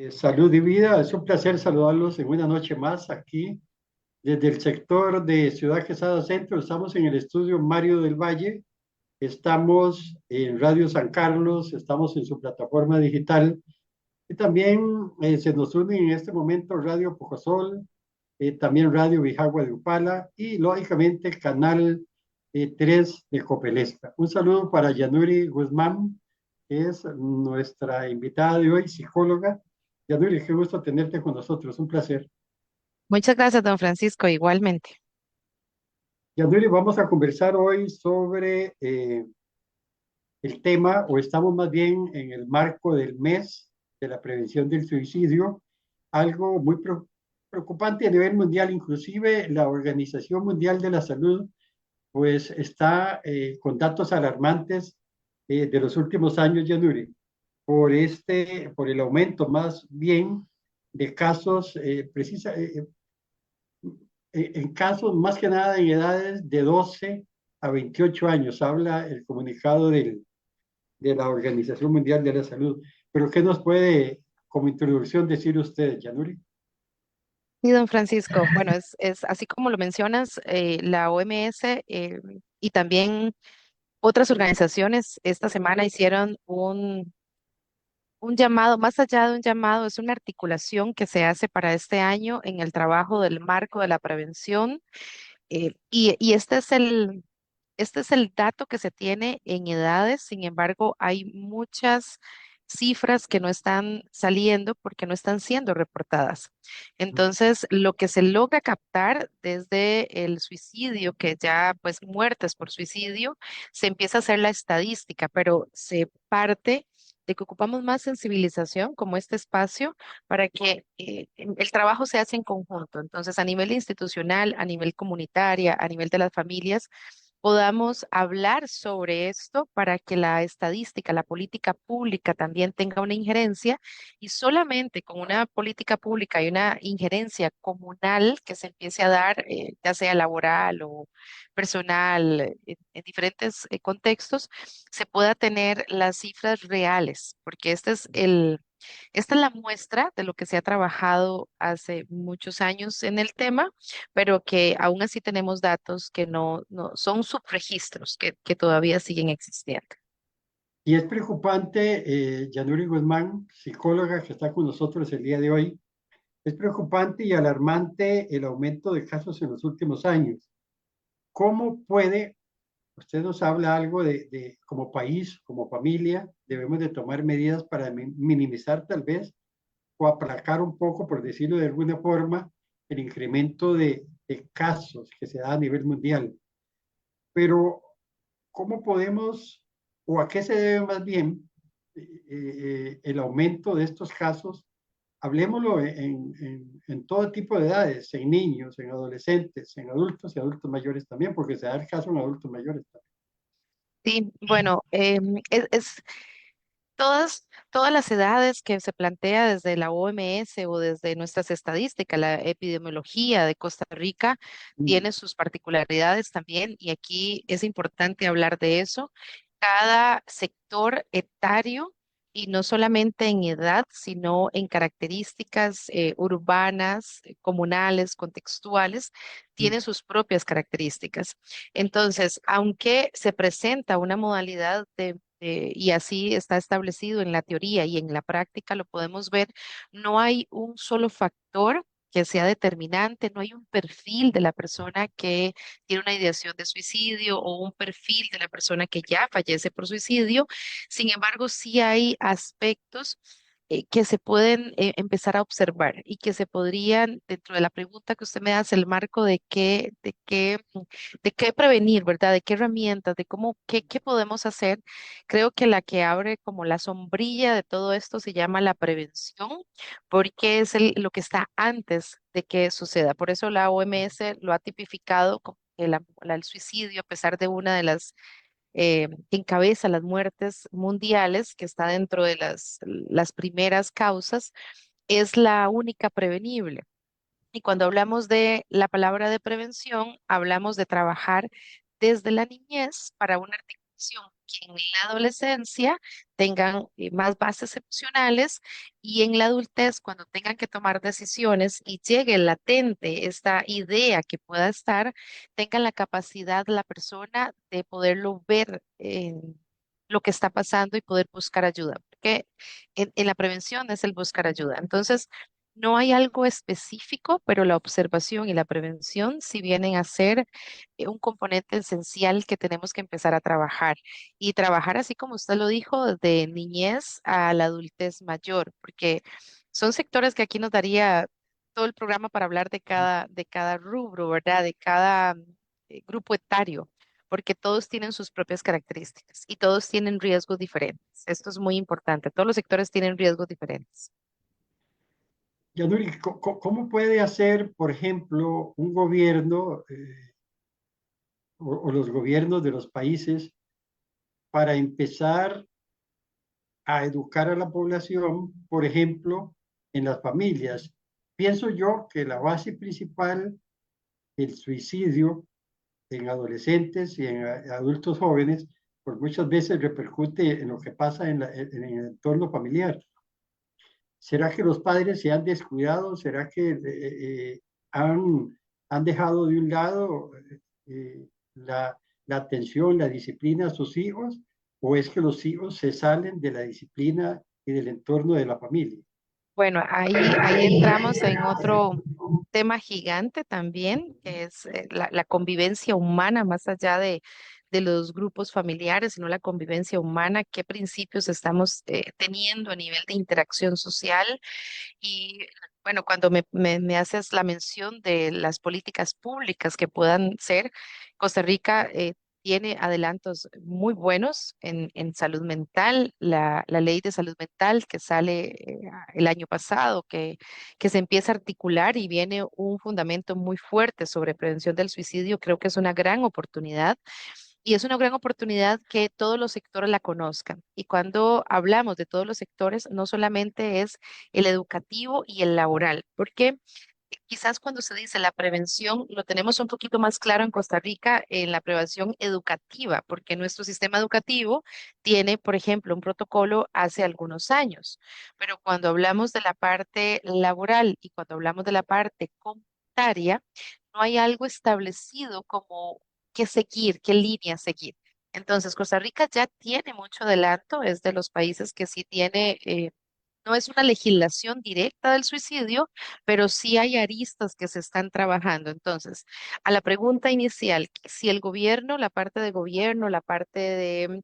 Salud y vida, es un placer saludarlos en una noche más aquí desde el sector de Ciudad Quesada Centro. Estamos en el estudio Mario del Valle, estamos en Radio San Carlos, estamos en su plataforma digital y también se nos une en este momento Radio Pojosol, también Radio Bijagua de Upala y lógicamente el canal 3 de Copelesca. Un saludo para Yanuri Guzmán, que es nuestra invitada de hoy, psicóloga. Yanuri, qué gusto tenerte con nosotros, un placer. Muchas gracias, don Francisco, igualmente. Yanuri, vamos a conversar hoy sobre el tema, o estamos más bien en el marco del mes de la prevención del suicidio, algo muy preocupante a nivel mundial. Inclusive la Organización Mundial de la Salud pues está con datos alarmantes de los últimos años, Yanuri, por el aumento más bien de casos, en casos más que nada en edades de 12 a 28 años, habla el comunicado de la Organización Mundial de la Salud. Pero ¿qué nos puede, como introducción, decir usted, Yanuri? Y don Francisco, bueno, es así como lo mencionas, la OMS y también otras organizaciones esta semana hicieron un llamado, más allá de un llamado, es una articulación que se hace para este año en el trabajo del marco de la prevención. Y este es el dato que se tiene en edades. Sin embargo, hay muchas cifras que no están saliendo porque no están siendo reportadas. Entonces, lo que se logra captar desde el suicidio, que ya pues muertes por suicidio, se empieza a hacer la estadística, pero se parte de que ocupamos más sensibilización como este espacio para que el trabajo se hace en conjunto. Entonces, a nivel institucional, a nivel comunitaria, a nivel de las familias, podamos hablar sobre esto para que la estadística, la política pública también tenga una injerencia y solamente con una política pública y una injerencia comunal que se empiece a dar, ya sea laboral o personal, en diferentes contextos, se pueda tener las cifras reales, porque esta es la muestra de lo que se ha trabajado hace muchos años en el tema, pero que aún así tenemos datos que no son subregistros que todavía siguen existiendo. Y es preocupante, Yanuri Guzmán, psicóloga que está con nosotros el día de hoy, es preocupante y alarmante el aumento de casos en los últimos años. ¿Cómo puede, usted nos habla algo como país, como familia, debemos de tomar medidas para minimizar tal vez o aplacar un poco, por decirlo de alguna forma, el incremento de casos que se da a nivel mundial? Pero ¿cómo podemos, o a qué se debe más bien el aumento de estos casos? Hablemoslo en todo tipo de edades, en niños, en adolescentes, en adultos y adultos mayores también, porque se da el caso en adultos mayores también. Sí, bueno, todas las edades que se plantea desde la OMS o desde nuestras estadísticas, la epidemiología de Costa Rica Mm. tiene sus particularidades también y aquí es importante hablar de eso. Cada sector etario y no solamente en edad, sino en características urbanas, comunales, contextuales, tiene sus propias características. Entonces, aunque se presenta una modalidad y así está establecido en la teoría y en la práctica, lo podemos ver, no hay un solo factor que sea determinante, no hay un perfil de la persona que tiene una ideación de suicidio o un perfil de la persona que ya fallece por suicidio. Sin embargo, sí hay aspectos que se pueden empezar a observar y que se podrían, dentro de la pregunta que usted me hace, el marco de qué prevenir, ¿verdad? De qué herramientas, de cómo, qué podemos hacer. Creo que la que abre como la sombrilla de todo esto se llama la prevención, porque es lo que está antes de que suceda. Por eso la OMS lo ha tipificado como que el suicidio, a pesar de una de las que encabeza las muertes mundiales, que está dentro de las primeras causas, es la única prevenible. Y cuando hablamos de la palabra de prevención, hablamos de trabajar desde la niñez para una articulación. que en la adolescencia tengan más bases emocionales y en la adultez, cuando tengan que tomar decisiones y llegue latente esta idea que pueda estar, tengan la capacidad la persona de poderlo ver en lo que está pasando y poder buscar ayuda, porque en la prevención es el buscar ayuda. Entonces, no hay algo específico, pero la observación y la prevención sí vienen a ser un componente esencial que tenemos que empezar a trabajar y trabajar así como usted lo dijo, de niñez a la adultez mayor, porque son sectores que aquí nos daría todo el programa para hablar de cada rubro, ¿verdad? De cada grupo etario, porque todos tienen sus propias características y todos tienen riesgos diferentes. Esto es muy importante. Todos los sectores tienen riesgos diferentes. Yanuri, ¿cómo puede hacer, por ejemplo, un gobierno o los gobiernos de los países para empezar a educar a la población, por ejemplo, en las familias? Pienso yo que la base principal del suicidio en adolescentes y en adultos jóvenes, pues muchas veces repercute en lo que pasa en el entorno familiar. ¿Será que los padres se han descuidado? ¿Será que han, han dejado de un lado eh, la atención, la disciplina a sus hijos? ¿O es que los hijos se salen de la disciplina y del entorno de la familia? Bueno, ahí entramos en otro tema gigante también, que es la convivencia humana más allá de los grupos familiares, sino la convivencia humana, qué principios estamos teniendo a nivel de interacción social. Y bueno, cuando me haces la mención de las políticas públicas que puedan ser, Costa Rica tiene adelantos muy buenos en salud mental, la ley de salud mental que sale el año pasado, que se empieza a articular y viene un fundamento muy fuerte sobre prevención del suicidio, creo que es una gran oportunidad. Y es una gran oportunidad que todos los sectores la conozcan. Y cuando hablamos de todos los sectores, no solamente es el educativo y el laboral, porque quizás cuando se dice la prevención, lo tenemos un poquito más claro en Costa Rica en la prevención educativa, porque nuestro sistema educativo tiene, por ejemplo, un protocolo hace algunos años, pero cuando hablamos de la parte laboral y cuando hablamos de la parte comunitaria, no hay algo establecido como qué seguir, qué línea seguir. Entonces, Costa Rica ya tiene mucho adelanto, es de los países que sí tiene no es una legislación directa del suicidio, pero sí hay aristas que se están trabajando. Entonces, a la pregunta inicial, si el gobierno, la parte de gobierno, la parte de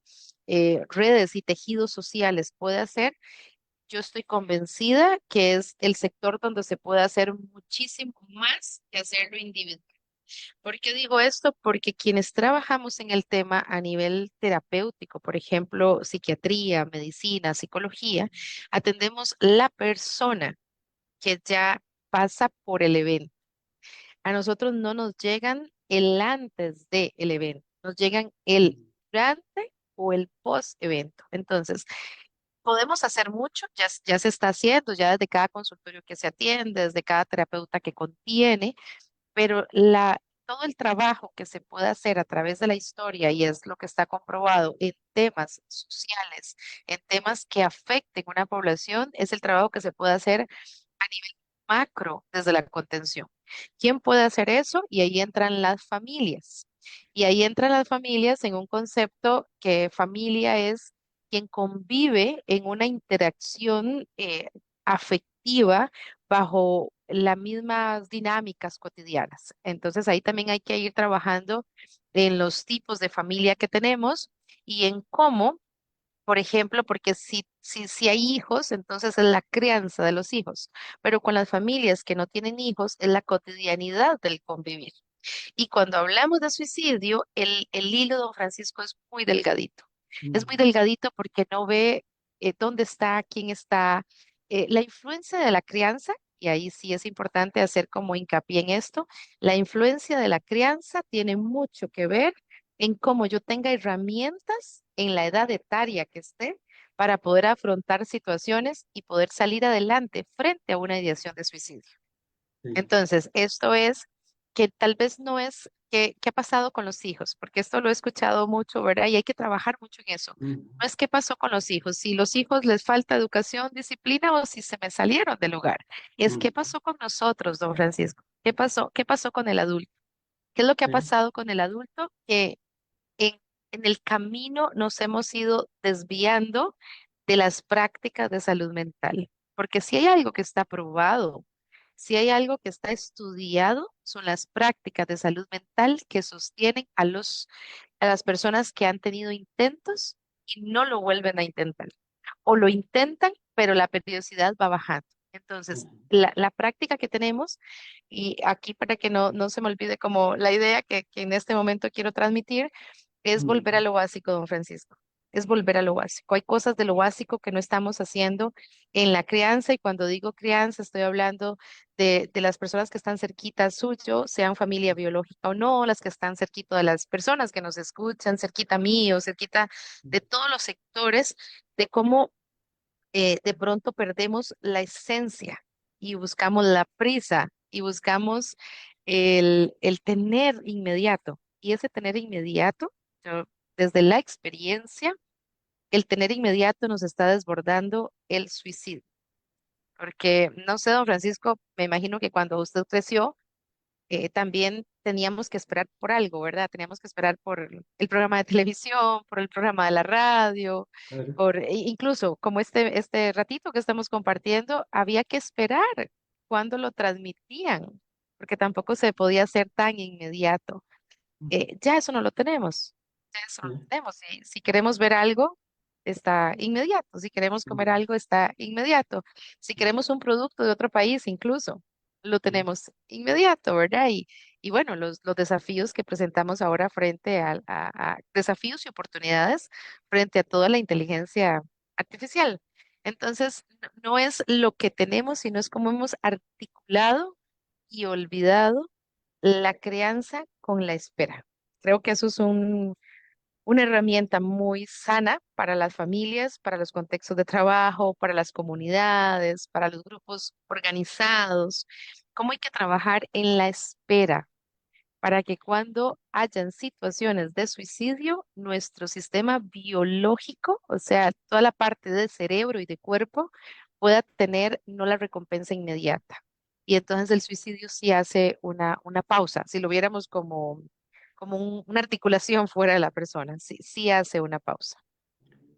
redes y tejidos sociales puede hacer, yo estoy convencida que es el sector donde se puede hacer muchísimo más que hacerlo individual. ¿Por qué digo esto? Porque quienes trabajamos en el tema a nivel terapéutico, por ejemplo, psiquiatría, medicina, psicología, atendemos la persona que ya pasa por el evento. A nosotros no nos llegan el antes de el evento, nos llegan el durante o el post evento. Entonces, podemos hacer mucho, ya se está haciendo, ya desde cada consultorio que se atiende, desde cada terapeuta que contiene, pero todo el trabajo que se puede hacer a través de la historia, y es lo que está comprobado en temas sociales, en temas que afecten a una población, es el trabajo que se puede hacer a nivel macro desde la contención. ¿Quién puede hacer eso? Y ahí entran las familias. Y ahí entran las familias en un concepto que familia es quien convive en una interacción afectiva bajo las mismas dinámicas cotidianas. Entonces ahí también hay que ir trabajando en los tipos de familia que tenemos y en cómo, por ejemplo, porque si hay hijos, entonces es la crianza de los hijos, pero con las familias que no tienen hijos es la cotidianidad del convivir. Y cuando hablamos de suicidio, el hilo, don Francisco, es muy delgadito. Es muy Mm. delgadito porque no ve dónde está, quién está, la influencia de la crianza, y ahí sí es importante hacer como hincapié en esto, la influencia de la crianza tiene mucho que ver en cómo yo tenga herramientas en la edad etaria que esté para poder afrontar situaciones y poder salir adelante frente a una ideación de suicidio. Sí. Entonces, esto es que tal vez no es qué ha pasado con los hijos, porque esto lo he escuchado mucho, ¿verdad? Y hay que trabajar mucho en eso. ujú, No es qué pasó con los hijos, si los hijos les falta educación, disciplina o si se me salieron del lugar. Es qué ujú, pasó con nosotros, don Francisco. ¿Qué pasó? ¿Qué pasó con el adulto? ¿Qué es lo que ha sí, pasado con el adulto? Que en, en el camino nos hemos ido desviando de las prácticas de salud mental. Porque si hay algo que está probado, si hay algo que está estudiado, son las prácticas de salud mental que sostienen a las personas que han tenido intentos y no lo vuelven a intentar. O lo intentan, pero la periodicidad va bajando. Entonces, ujú, la práctica que tenemos, y aquí para que no se me olvide como la idea que en este momento quiero transmitir, es volver a ujú, lo básico, don Francisco. Es volver a lo básico. Hay cosas de lo básico que no estamos haciendo en la crianza y cuando digo crianza estoy hablando de las personas que están cerquita suyo, sean familia biológica o no, las que están cerquita de las personas que nos escuchan, cerquita mío, cerquita de todos los sectores, de cómo de pronto perdemos la esencia y buscamos la prisa y buscamos el tener inmediato. Y ese tener inmediato, yo, desde la experiencia, el tener inmediato nos está desbordando el suicidio. Porque, no sé, don Francisco, me imagino que cuando usted creció, también teníamos que esperar por algo, ¿verdad? Teníamos que esperar por el programa de televisión, por el programa de la radio, claro, incluso como este ratito que estamos compartiendo, había que esperar cuando lo transmitían, porque tampoco se podía hacer tan inmediato. ujú, Ya eso no lo tenemos, ya eso no lo sí, tenemos. Si queremos ver algo, está inmediato. Si queremos comer ujú, algo, está inmediato. Si queremos un producto de otro país, incluso, lo sí, tenemos inmediato, ¿verdad? Y bueno, los desafíos que presentamos ahora frente a desafíos y oportunidades frente a toda la inteligencia artificial. Entonces, no es lo que tenemos, sino es cómo hemos articulado y olvidado la crianza con la espera. Creo que eso es una herramienta muy sana para las familias, para los contextos de trabajo, para las comunidades, para los grupos organizados. Cómo hay que trabajar en la espera para que cuando hayan situaciones de suicidio, nuestro sistema biológico, o sea, toda la parte del cerebro y de cuerpo, pueda tener no la recompensa inmediata. Y entonces el suicidio sí hace una pausa, si lo viéramos como una articulación fuera de la persona, sí, sí hace una pausa.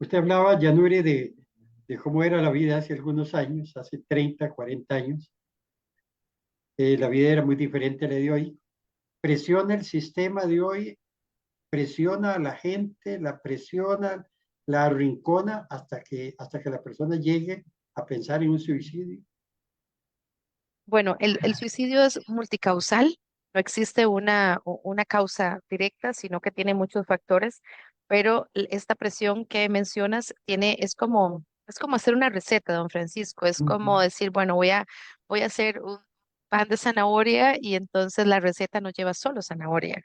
usted hablaba, Yanuri, de cómo era la vida hace algunos años, hace 30, 40 años. La vida era muy diferente a la de hoy. Presiona el sistema de hoy, presiona a la gente, la presiona, la arrincona hasta que la persona llegue a pensar en un suicidio. Bueno, el suicidio es multicausal, no existe una causa directa, sino que tiene muchos factores, pero esta presión que mencionas es como hacer una receta, don Francisco, es Ujú, como decir, bueno, voy a hacer un pan de zanahoria y entonces la receta no lleva solo zanahoria,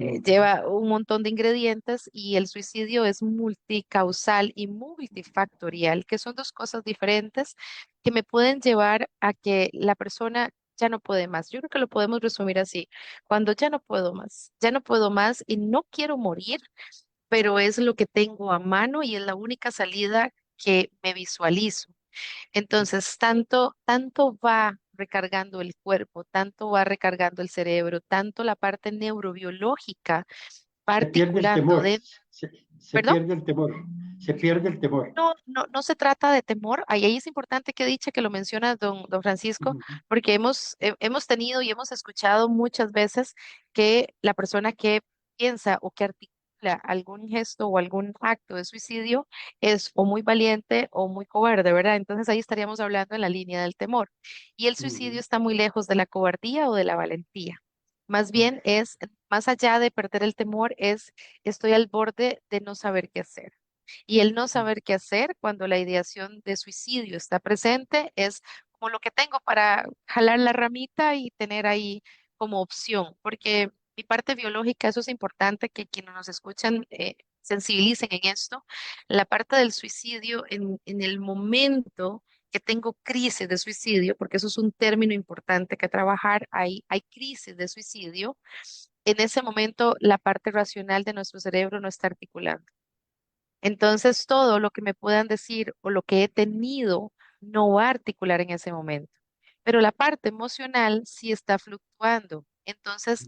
ujú. lleva un montón de ingredientes y el suicidio es multicausal y multifactorial, que son dos cosas diferentes que me pueden llevar a que la persona ya no puede más. Yo creo que lo podemos resumir así, cuando ya no puedo más y no quiero morir, pero es lo que tengo a mano y es la única salida que me visualizo. Entonces, tanto va recargando el cuerpo, tanto va recargando el cerebro, tanto la parte neurobiológica va Se pierde el articulando temor, de, se perdón, pierde el temor, se pierde el temor. no se trata de temor. Ahí es importante que dicha que lo menciona don Francisco, Ujú, porque hemos tenido y hemos escuchado muchas veces que la persona que piensa o que articula algún gesto o algún acto de suicidio es o muy valiente o muy cobarde, ¿verdad? Entonces ahí estaríamos hablando en la línea del temor. Y el suicidio ujú, está muy lejos de la cobardía o de la valentía. Más ujú, bien es, más allá de perder el temor, estoy al borde de no saber qué hacer. Y el no saber qué hacer cuando la ideación de suicidio está presente es como lo que tengo para jalar la ramita y tener ahí como opción, porque mi parte biológica, eso es importante que quienes nos escuchan sensibilicen en esto, la parte del suicidio en el momento que tengo crisis de suicidio, porque eso es un término importante que trabajar, hay crisis de suicidio, en ese momento la parte racional de nuestro cerebro no está articulando. Entonces, todo lo que me puedan decir o lo que he tenido no va a articular en ese momento. Pero la parte emocional sí está fluctuando. Entonces,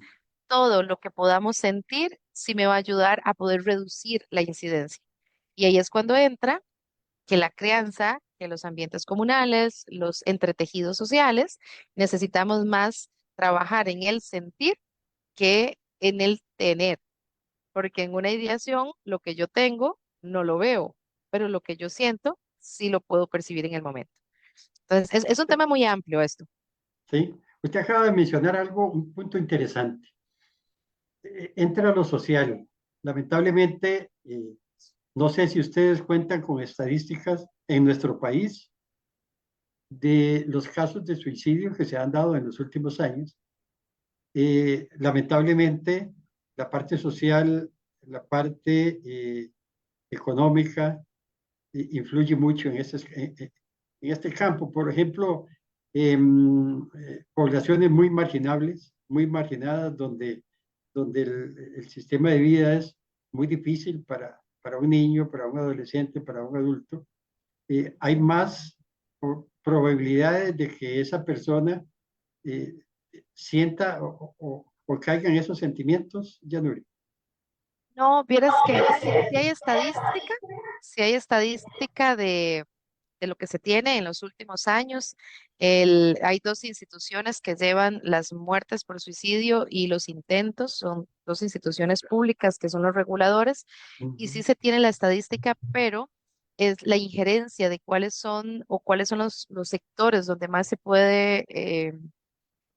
todo lo que podamos sentir sí me va a ayudar a poder reducir la incidencia. Y ahí es cuando entra que la crianza, que los ambientes comunales, los entretejidos sociales, necesitamos más trabajar en el sentir que en el tener, porque en una ideación lo que yo tengo no lo veo, pero lo que yo siento sí lo puedo percibir en el momento. Entonces, es un tema muy amplio esto. ¿sí? Usted acaba de mencionar algo, un punto interesante. Entra lo social. Lamentablemente, no sé si ustedes cuentan con estadísticas en nuestro país de los casos de suicidio que se han dado en los últimos años. Lamentablemente, la parte social, la parte económica, influye mucho en este campo. Por ejemplo, poblaciones muy marginables, muy marginadas, donde el sistema de vida es muy difícil para un niño, para un adolescente, para un adulto. Hay más probabilidades de que esa persona eh, sienta o caiga en esos sentimientos, Yanuri. No, vieras que sí hay estadística de lo que se tiene en los últimos años. Hay dos instituciones que llevan las muertes por suicidio y los intentos, son dos instituciones públicas que son los reguladores, Uh y sí -huh. se tiene la estadística, pero es la injerencia de cuáles son o cuáles son los sectores donde más se puede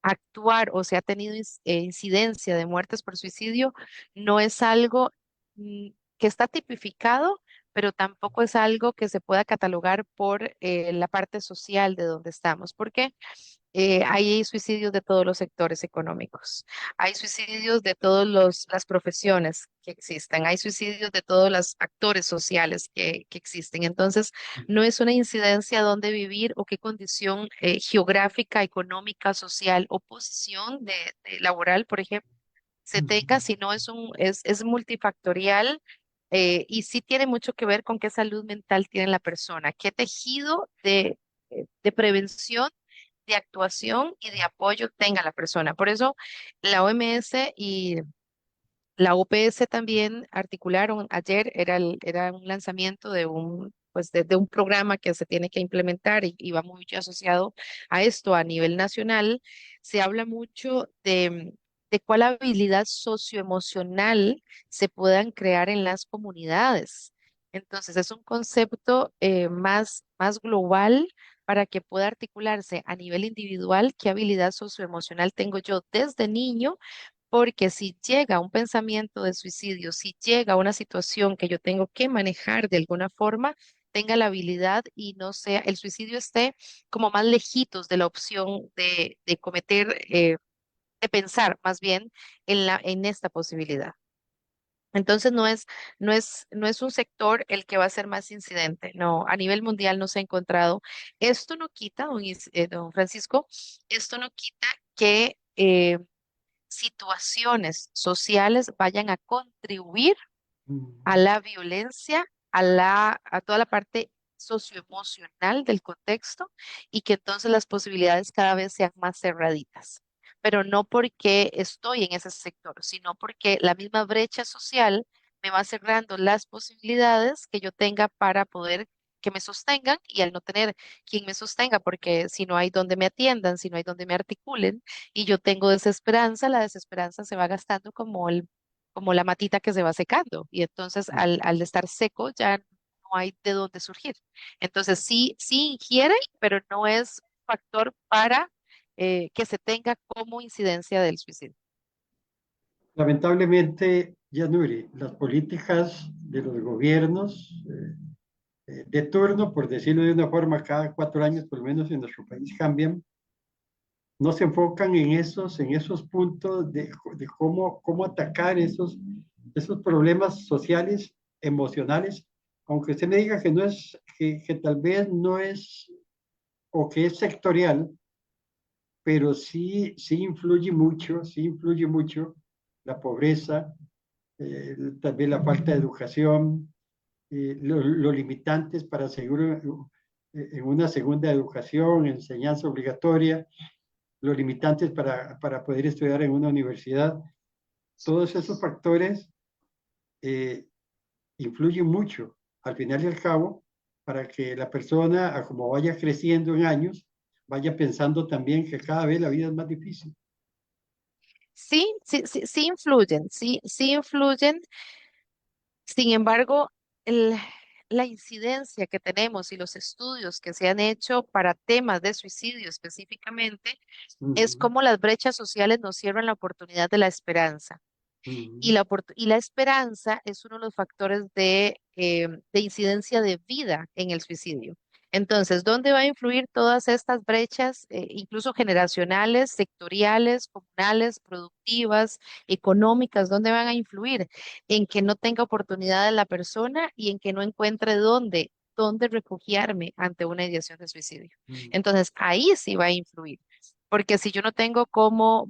actuar o se ha tenido incidencia de muertes por suicidio, no es algo que está tipificado, pero tampoco es algo que se pueda catalogar por la parte social de donde estamos. ¿Por qué? Hay suicidios de todos los sectores económicos, hay suicidios de todas las profesiones que existen, hay suicidios de todos los actores sociales que existen. Entonces, no es una incidencia dónde vivir o qué condición geográfica, económica, social o posición de laboral, por ejemplo, se tenga, sino es multifactorial. Y sí tiene mucho que ver con qué salud mental tiene la persona, qué tejido de prevención, de actuación y de apoyo tenga la persona. Por eso la OMS y la OPS también articularon ayer, era un lanzamiento de de un programa que se tiene que implementar y va muy asociado a esto a nivel nacional. Se habla mucho de cuál habilidad socioemocional se puedan crear en las comunidades. Entonces, es un concepto más global para que pueda articularse a nivel individual, qué habilidad socioemocional tengo yo desde niño, porque si llega un pensamiento de suicidio, si llega una situación que yo tengo que manejar de alguna forma, tenga la habilidad y no sea, el suicidio esté como más lejitos de la opción de cometer, de pensar más bien en esta posibilidad. Entonces no es un sector el que va a ser más incidente. No, a nivel mundial no se ha encontrado. Esto no quita, don Francisco, esto no quita que situaciones sociales vayan a contribuir a la violencia, a toda la parte socioemocional del contexto y que entonces las posibilidades cada vez sean más cerraditas. Pero no porque estoy en ese sector, sino porque la misma brecha social me va cerrando las posibilidades que yo tenga para poder que me sostengan y al no tener quien me sostenga, porque si no hay donde me atiendan, si no hay donde me articulen y yo tengo desesperanza, la desesperanza se va gastando como la matita que se va secando y entonces al estar seco ya no hay de dónde surgir. Entonces sí ingiere, pero no es factor para que se tenga como incidencia del suicidio. Lamentablemente, Yanuri, las políticas de los gobiernos de turno, por decirlo de una forma, cada 4 años, por lo menos en nuestro país, cambian, no se enfocan en esos puntos de cómo atacar esos problemas sociales, emocionales, aunque usted me diga que no es, que tal vez no es, o que es sectorial, pero sí influye mucho la pobreza, también la falta de educación, los limitantes para seguir en una segunda educación, enseñanza obligatoria, los limitantes para poder estudiar en una universidad. Todos esos factores eh, influyen mucho, al final y al cabo, para que la persona, a como vaya creciendo en años, vaya pensando también que cada vez la vida es más difícil. Sí, sí, sí, sí influyen, sí, sí influyen. Sin embargo, el- la incidencia que tenemos y los estudios que se han hecho para temas de suicidio específicamente es Ujú, cómo las brechas sociales nos cierran la oportunidad de la esperanza. Y ujú, y la esperanza es uno de los factores de incidencia de vida en el suicidio. Entonces, ¿dónde va a influir todas estas brechas, incluso generacionales, sectoriales, comunales, productivas, económicas? ¿Dónde van a influir? En que no tenga oportunidad la persona y en que no encuentre dónde refugiarme ante una ideación de suicidio. ujú, Entonces, ahí sí va a influir. Porque si yo no tengo cómo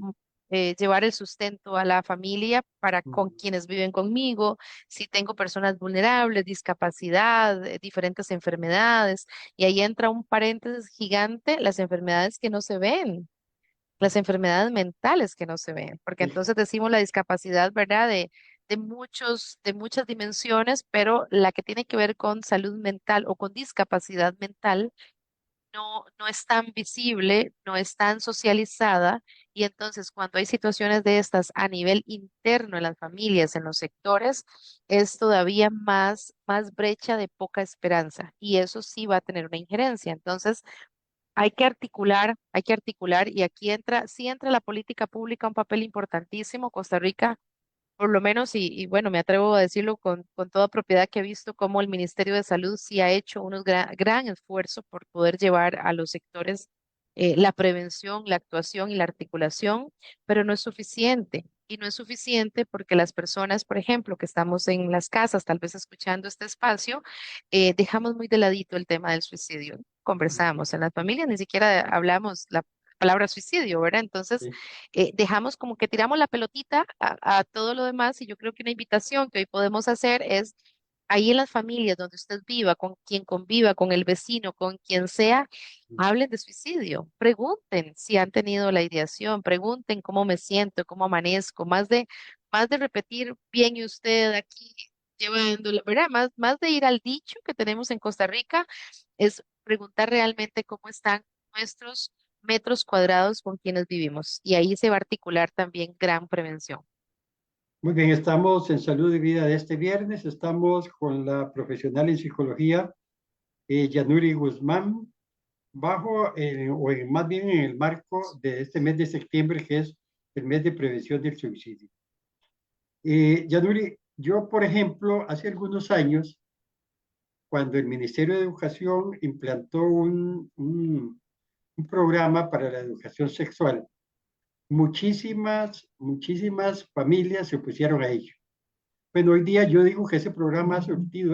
llevar el sustento a la familia para con ujú. quienes viven conmigo, si tengo personas vulnerables, discapacidad, diferentes enfermedades, y ahí entra un paréntesis gigante, las enfermedades que no se ven, las enfermedades mentales que no se ven, porque Sí, entonces decimos la discapacidad, ¿verdad? De muchas dimensiones, pero la que tiene que ver con salud mental o con discapacidad mental no es tan visible, no es tan socializada, y entonces cuando hay situaciones de estas a nivel interno en las familias, en los sectores, es todavía más brecha de poca esperanza y eso sí va a tener una injerencia. Entonces hay que articular y aquí entra, sí entra la política pública un papel importantísimo. Costa Rica por lo menos, y bueno, me atrevo a decirlo con toda propiedad que he visto cómo el Ministerio de Salud sí ha hecho un gran esfuerzo por poder llevar a los sectores la prevención, la actuación y la articulación, pero no es suficiente. Y no es suficiente porque las personas, por ejemplo, que estamos en las casas, tal vez escuchando este espacio, dejamos muy de ladito el tema del suicidio. ujú, Conversamos en las familias, ni siquiera hablamos la palabra suicidio, ¿verdad? Entonces, sí. dejamos como que tiramos la pelotita a todo lo demás y yo creo que una invitación que hoy podemos hacer es ahí en las familias donde usted viva, con quien conviva, con el vecino, con quien sea, hablen de suicidio, pregunten si han tenido la ideación, pregunten cómo me siento, cómo amanezco, más de repetir bien y usted aquí llevándola, ¿verdad? Más de ir al dicho que tenemos en Costa Rica, es preguntar realmente cómo están nuestros metros cuadrados con quienes vivimos. Y ahí se va a articular también gran prevención. Muy bien, estamos en Salud y Vida de este viernes. Estamos con la profesional en psicología, Yanuri Guzmán, más bien en el marco de este mes de septiembre, que es el mes de prevención del suicidio. Yanuri, yo, por ejemplo, hace algunos años, cuando el Ministerio de Educación implantó un programa para la educación sexual, muchísimas familias se opusieron a ello. Bueno, hoy día yo digo que ese programa ha surtido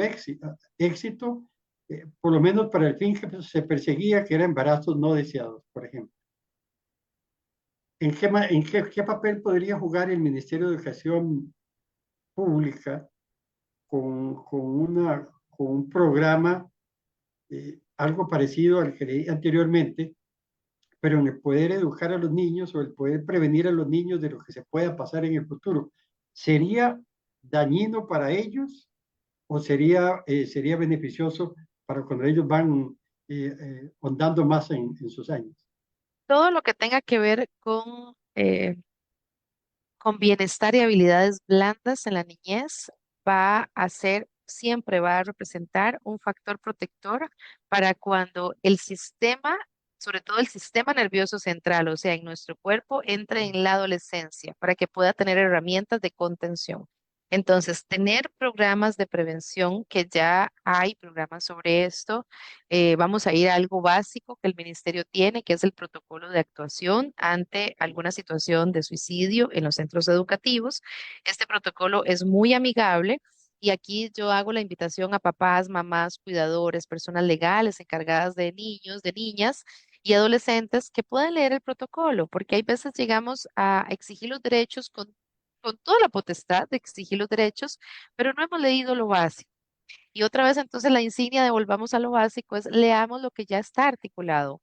éxito, por lo menos para el fin que se perseguía, que eran embarazos no deseados, por ejemplo. ¿En qué papel podría jugar el Ministerio de Educación Pública con un programa algo parecido al que leí anteriormente, pero en el poder educar a los niños o el poder prevenir a los niños de lo que se pueda pasar en el futuro? ¿Sería dañino para ellos o sería beneficioso para cuando ellos van ondando más en sus años? Todo lo que tenga que ver con bienestar y habilidades blandas en la niñez va a ser, siempre va a representar un factor protector para cuando el sistema, sobre todo el sistema nervioso central, o sea, en nuestro cuerpo, entre en la adolescencia, para que pueda tener herramientas de contención. Entonces, tener programas de prevención, que ya hay programas sobre esto, vamos a ir a algo básico que el ministerio tiene, que es el protocolo de actuación ante alguna situación de suicidio en los centros educativos. Este protocolo es muy amigable y aquí yo hago la invitación a papás, mamás, cuidadores, personas legales encargadas de niños, de niñas y adolescentes que puedan leer el protocolo, porque hay veces llegamos a exigir los derechos con con toda la potestad de exigir los derechos, pero no hemos leído lo básico. Y otra vez, entonces, la insignia de volvamos a lo básico es leamos lo que ya está articulado.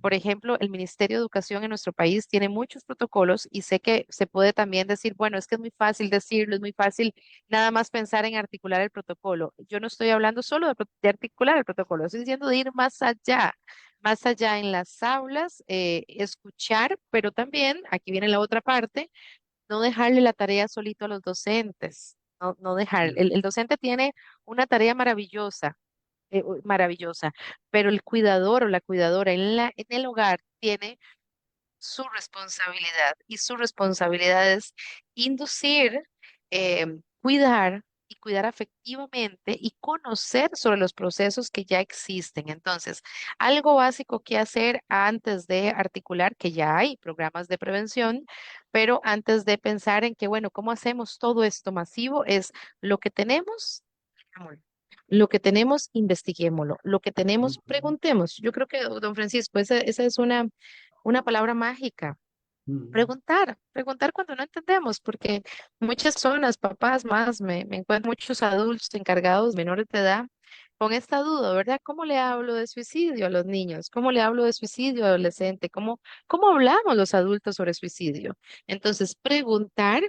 Por ejemplo, el Ministerio de Educación en nuestro país tiene muchos protocolos y sé que se puede también decir, bueno, es que es muy fácil decirlo, es muy fácil nada más pensar en articular el protocolo. Yo no estoy hablando solo de articular el protocolo, estoy diciendo de ir más allá en las aulas, escuchar, pero también, aquí viene la otra parte, no dejarle la tarea solito a los docentes, no dejar, el docente tiene una tarea maravillosa, maravillosa, pero el cuidador o la cuidadora en el hogar tiene su responsabilidad y su responsabilidad es inducir, cuidar y cuidar afectivamente y conocer sobre los procesos que ya existen. Entonces, algo básico que hacer antes de articular, que ya hay programas de prevención, pero antes de pensar en que, bueno, ¿cómo hacemos todo esto masivo? Es lo que tenemos. Hagámoslo. Lo que tenemos, investiguémoslo. Lo que tenemos, Ujú, preguntemos. Yo creo que, don Francisco, esa es una palabra mágica. ujú. Preguntar cuando no entendemos, porque muchas personas, papás más, me encuentro muchos adultos encargados, menores de edad, con esta duda, ¿verdad? ¿Cómo le hablo de suicidio a los niños? ¿Cómo le hablo de suicidio a adolescente? ¿Cómo hablamos los adultos sobre suicidio? Entonces, preguntar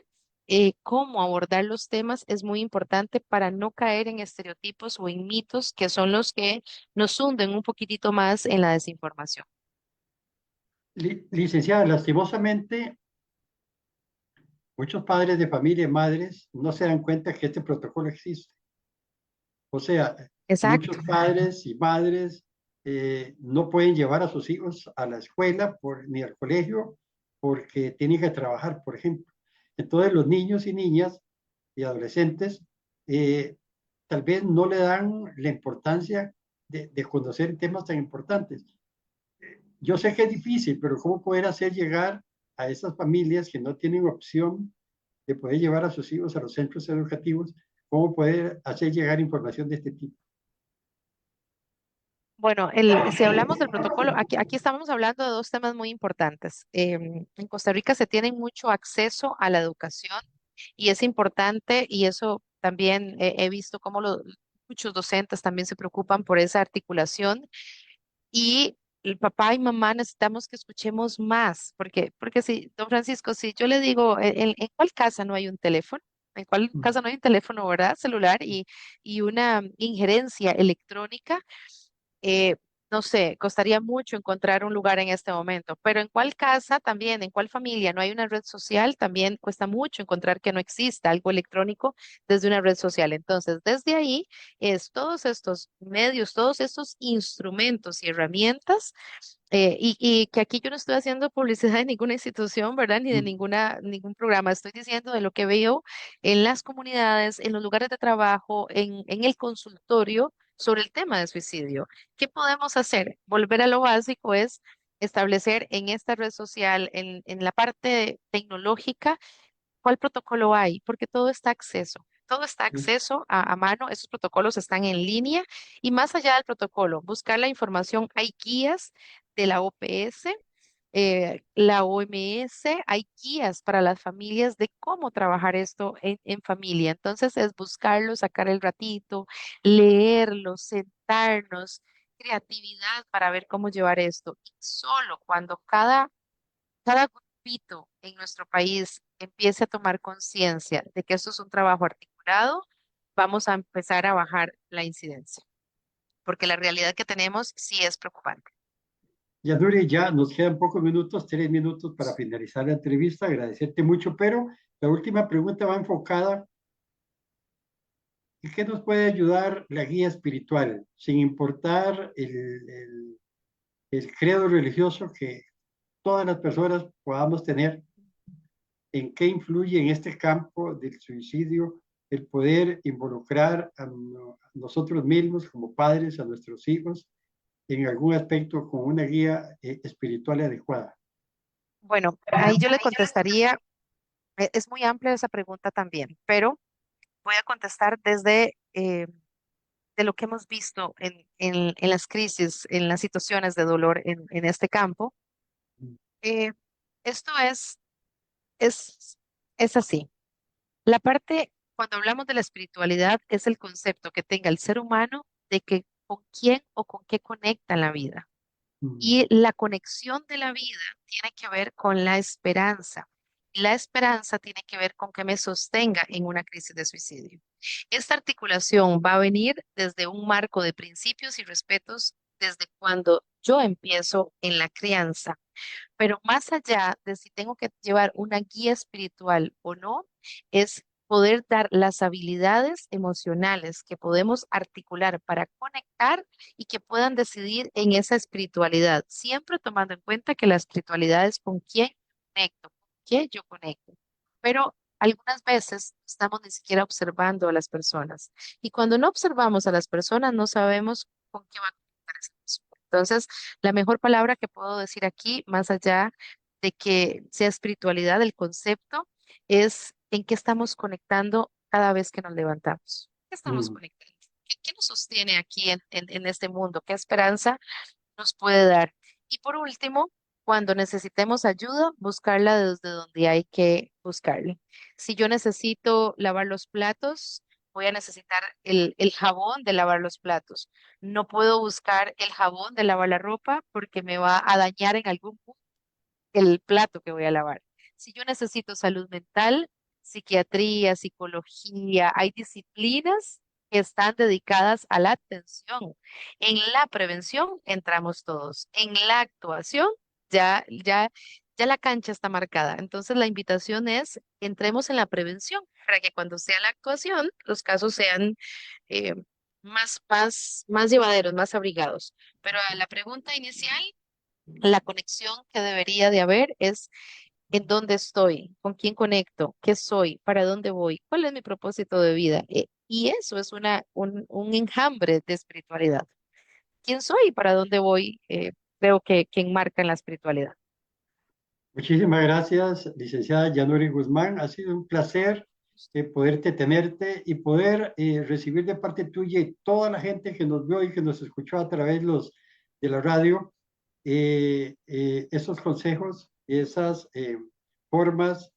cómo abordar los temas es muy importante para no caer en estereotipos o en mitos que son los que nos hunden un poquitito más en la desinformación. Licenciada, lastimosamente, muchos padres de familia y madres no se dan cuenta que este protocolo existe. O sea, muchos Exacto. padres y madres no pueden llevar a sus hijos a la escuela ni al colegio porque tienen que trabajar, por ejemplo. Entonces, los niños y niñas y adolescentes eh, tal vez no le dan la importancia de conocer temas tan importantes. Yo sé que es difícil, pero ¿cómo poder hacer llegar a esas familias que no tienen opción de poder llevar a sus hijos a los centros educativos? ¿Cómo poder hacer llegar información de este tipo? Bueno, si hablamos del protocolo, aquí estamos hablando de dos temas muy importantes. En Costa Rica se tiene mucho acceso a la educación y es importante y eso también he visto cómo muchos docentes también se preocupan por esa articulación y el papá y mamá necesitamos que escuchemos más, porque si, don Francisco, si yo le digo, ¿en cuál casa no hay un teléfono? ¿En cuál casa no hay un teléfono, verdad? Celular y una injerencia electrónica eh, no sé, costaría mucho encontrar un lugar en este momento, pero en cuál casa también, en cuál familia no hay una red social, también cuesta mucho encontrar que no exista algo electrónico desde una red social. Entonces, desde ahí es todos estos medios, todos estos instrumentos y herramientas, y que aquí yo no estoy haciendo publicidad de ninguna institución, ¿verdad? Ni de ningún programa, estoy diciendo de lo que veo en las comunidades, en los lugares de trabajo, en el consultorio sobre el tema de suicidio. ¿Qué podemos hacer? Volver a lo básico es establecer en esta red social, en la parte tecnológica, cuál protocolo hay, porque todo está a acceso. Todo está a acceso a mano, esos protocolos están en línea y más allá del protocolo, buscar la información, hay guías de la OPS, la OMS, hay guías para las familias de cómo trabajar esto en familia. Entonces es buscarlo, sacar el ratito, leerlo, sentarnos, creatividad para ver cómo llevar esto. Y solo cuando cada grupito en nuestro país empiece a tomar conciencia de que esto es un trabajo articulado, vamos a empezar a bajar la incidencia, porque la realidad que tenemos sí es preocupante. Yanuri, ya nos quedan pocos minutos, 3 minutos para finalizar la entrevista. Agradecerte mucho, pero la última pregunta va enfocada en qué nos puede ayudar la guía espiritual, sin importar el credo religioso que todas las personas podamos tener, en qué influye en este campo del suicidio el poder involucrar a nosotros mismos como padres, a nuestros hijos, en algún aspecto con una guía espiritual adecuada. Bueno, ahí yo le contestaría, es muy amplia esa pregunta también, pero voy a contestar desde de lo que hemos visto en las crisis, en las situaciones de dolor en este campo. Eh, esto es, es así. La parte, cuando hablamos de la espiritualidad, es el concepto que tenga el ser humano de que con quién o con qué conecta en la vida. Mm, Y la conexión de la vida tiene que ver con la esperanza. La esperanza tiene que ver con que me sostenga en una crisis de suicidio. Esta articulación va a venir desde un marco de principios y respetos desde cuando yo empiezo en la crianza. Pero más allá de si tengo que llevar una guía espiritual o no, es poder dar las habilidades emocionales que podemos articular para conectar y que puedan decidir en esa espiritualidad, siempre tomando en cuenta que la espiritualidad es con quién conecto, con quién yo conecto. Pero algunas veces no estamos ni siquiera observando a las personas. Y cuando no observamos a las personas, no sabemos con qué va a conectar esa persona. Entonces, la mejor palabra que puedo decir aquí, más allá de que sea espiritualidad, el concepto es en qué estamos conectando cada vez que nos levantamos. ¿Qué estamos mm. conectando? ¿Qué nos sostiene aquí en este mundo? ¿Qué esperanza nos puede dar? Y por último, cuando necesitemos ayuda, buscarla desde donde hay que buscarla. Si yo necesito lavar los platos, voy a necesitar el jabón de lavar los platos. No puedo buscar el jabón de lavar la ropa porque me va a dañar en algún punto el plato que voy a lavar. Si yo necesito salud mental, psiquiatría, psicología, hay disciplinas que están dedicadas a la atención. En la prevención entramos todos. En la actuación ya la cancha está marcada. Entonces la invitación es entremos en la prevención para que cuando sea la actuación los casos sean eh, más llevaderos, más abrigados. Pero a la pregunta inicial, la conexión que debería de haber es en dónde estoy, con quién conecto, qué soy, para dónde voy, cuál es mi propósito de vida. Y eso es un enjambre de espiritualidad. ¿Quién soy y para dónde voy? Creo que enmarca en la espiritualidad. Muchísimas gracias, licenciada Yanuri Guzmán. Ha sido un placer poderte tenerte y poder recibir de parte tuya y toda la gente que nos vio y que nos escuchó a través de la radio esos consejos, esas formas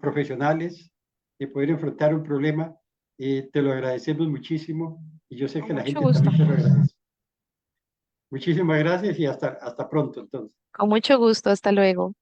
profesionales de poder enfrentar un problema. Te lo agradecemos muchísimo y yo sé Con que la mucho gente gusto. también te lo agradece. Muchísimas gracias y hasta pronto entonces. Con mucho gusto. Hasta luego.